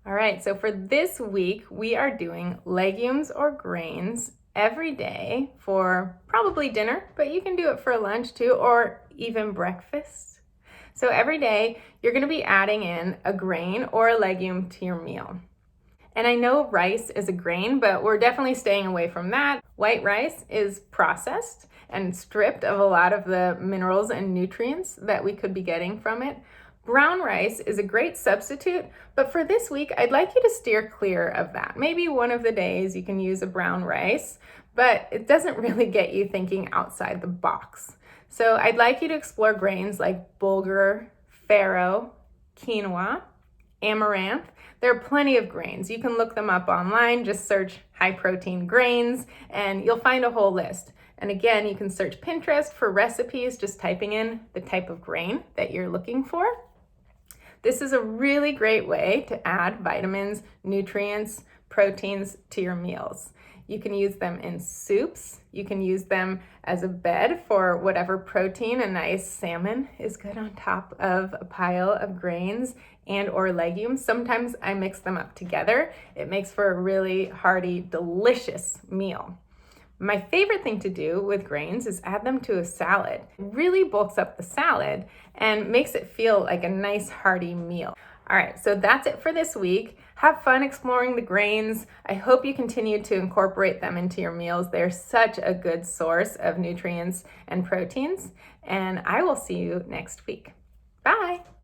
All right, so for this week, we are doing legumes or grains every day for probably dinner, but you can do it for lunch too, or even breakfast. So every day, you're gonna be adding in a grain or a legume to your meal. And I know rice is a grain, but we're definitely staying away from that. White rice is processed and stripped of a lot of the minerals and nutrients that we could be getting from it. Brown rice is a great substitute, but for this week, I'd like you to steer clear of that. Maybe one of the days you can use a brown rice, but it doesn't really get you thinking outside the box. So I'd like you to explore grains like bulgur, farro, quinoa, amaranth. There are plenty of grains. You can look them up online, just search high protein grains, and you'll find a whole list. And again, you can search Pinterest for recipes, just typing in the type of grain that you're looking for. This is a really great way to add vitamins, nutrients, proteins to your meals. You can use them in soups. You can use them as a bed for whatever protein. A nice salmon is good on top of a pile of grains and or legumes. Sometimes I mix them up together. It makes for a really hearty, delicious meal. My favorite thing to do with grains is add them to a salad. It really bulks up the salad and makes it feel like a nice hearty meal. All right, so that's it for this week. Have fun exploring the grains. I hope you continue to incorporate them into your meals. They're such a good source of nutrients and proteins, and I will see you next week. Bye.